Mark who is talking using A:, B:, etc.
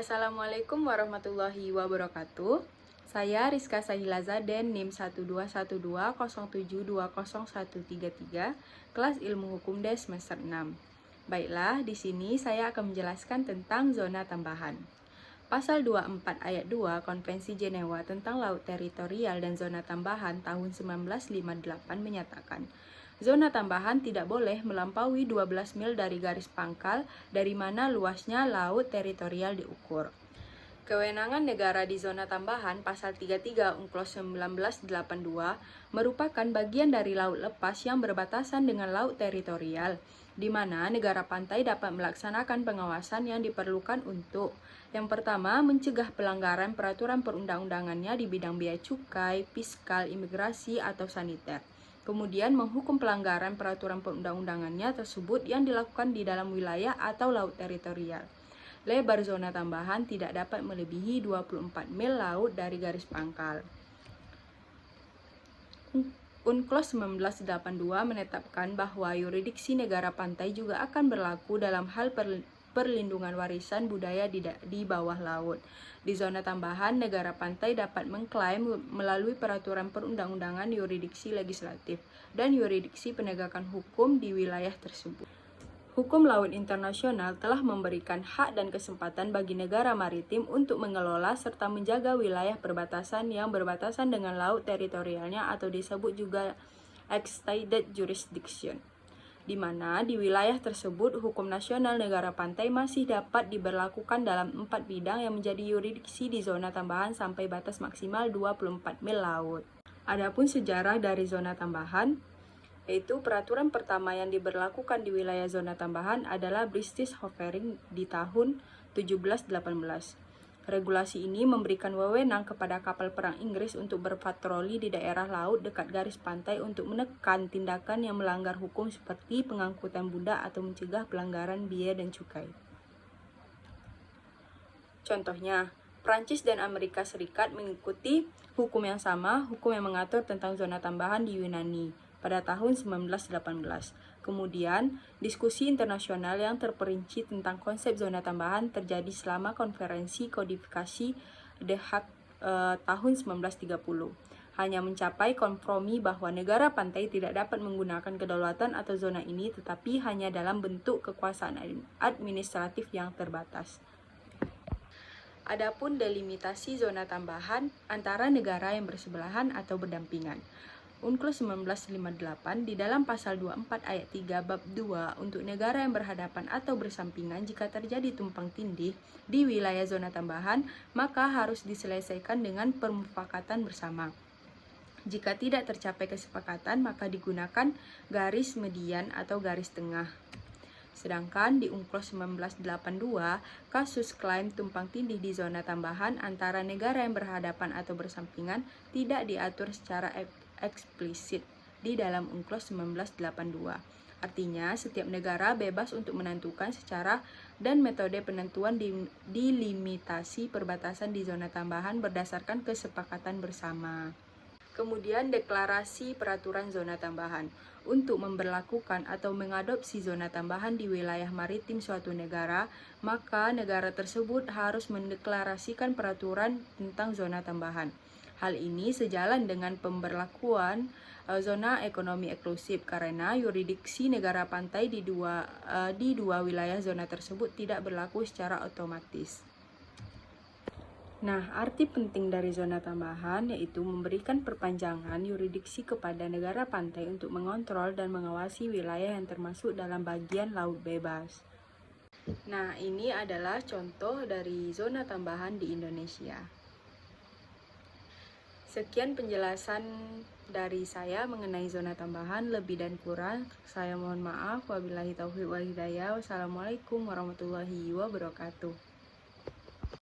A: Assalamualaikum warahmatullahi wabarakatuh. Saya Rizka Sahilaza dan NIM 1212072013, kelas Ilmu Hukum D semester 6. Baiklah, di sini saya akan menjelaskan tentang zona tambahan. Pasal 24 ayat 2 Konvensi Jenewa tentang Laut Teritorial dan Zona Tambahan tahun 1958 menyatakan, zona tambahan tidak boleh melampaui 12 mil dari garis pangkal dari mana luasnya laut teritorial diukur. Kewenangan negara di zona tambahan pasal 33 UNCLOS 1982 merupakan bagian dari laut lepas yang berbatasan dengan laut teritorial, di mana negara pantai dapat melaksanakan pengawasan yang diperlukan untuk yang pertama, mencegah pelanggaran peraturan perundang-undangannya di bidang biaya cukai, fiskal, imigrasi, atau saniter. Kemudian menghukum pelanggaran peraturan perundang-undangannya tersebut yang dilakukan di dalam wilayah atau laut teritorial. Lebar zona tambahan tidak dapat melebihi 24 mil laut dari garis pangkal. UNCLOS 1982 menetapkan bahwa yurisdiksi negara pantai juga akan berlaku dalam hal perlindungan warisan budaya di bawah laut. Di zona tambahan, negara pantai dapat mengklaim melalui peraturan perundang-undangan yurisdiksi legislatif dan yurisdiksi penegakan hukum di wilayah tersebut. Hukum laut internasional telah memberikan hak dan kesempatan bagi negara maritim untuk mengelola serta menjaga wilayah perbatasan yang berbatasan dengan laut teritorialnya atau disebut juga extended jurisdiction, di mana di wilayah tersebut hukum nasional negara pantai masih dapat diberlakukan dalam 4 bidang yang menjadi yurisdiksi di zona tambahan sampai batas maksimal 24 mil laut. Adapun sejarah dari zona tambahan, yaitu peraturan pertama yang diberlakukan di wilayah zona tambahan adalah British Hovering di tahun 1718. Regulasi ini memberikan wewenang kepada kapal perang Inggris untuk berpatroli di daerah laut dekat garis pantai untuk menekan tindakan yang melanggar hukum seperti pengangkutan budak atau mencegah pelanggaran biaya dan cukai. Contohnya, Prancis dan Amerika Serikat mengikuti hukum yang sama, hukum yang mengatur tentang zona tambahan di Yunani pada tahun 1918. Kemudian, diskusi internasional yang terperinci tentang konsep zona tambahan terjadi selama konferensi kodifikasi The Hague tahun 1930. Hanya mencapai kompromi bahwa negara pantai tidak dapat menggunakan kedaulatan atau zona ini, tetapi hanya dalam bentuk kekuasaan administratif yang terbatas. Adapun delimitasi zona tambahan antara negara yang bersebelahan atau berdampingan. UNCLOS 1958 di dalam pasal 24 ayat 3 bab 2 untuk negara yang berhadapan atau bersampingan jika terjadi tumpang tindih di wilayah zona tambahan, maka harus diselesaikan dengan permufakatan bersama. Jika tidak tercapai kesepakatan, maka digunakan garis median atau garis tengah. Sedangkan di UNCLOS 1982, kasus klaim tumpang tindih di zona tambahan antara negara yang berhadapan atau bersampingan tidak diatur secara eksplisit di dalam UNCLOS 1982. Artinya, setiap negara bebas untuk menentukan secara dan metode penentuan delimitasi perbatasan di zona tambahan berdasarkan kesepakatan bersama. Kemudian, deklarasi peraturan zona tambahan. Untuk memberlakukan atau mengadopsi zona tambahan di wilayah maritim suatu negara, maka negara tersebut harus mendeklarasikan peraturan tentang zona tambahan. Hal ini sejalan dengan pemberlakuan zona ekonomi eksklusif karena yurisdiksi negara pantai di dua wilayah zona tersebut tidak berlaku secara otomatis. Nah, arti penting dari zona tambahan yaitu memberikan perpanjangan yurisdiksi kepada negara pantai untuk mengontrol dan mengawasi wilayah yang termasuk dalam bagian laut bebas. Nah, ini adalah contoh dari zona tambahan di Indonesia. Sekian penjelasan dari saya mengenai zona tambahan, lebih dan kurang saya mohon maaf. Wabillahi taufiq wal hidayah. Wassalamualaikum warahmatullahi wabarakatuh.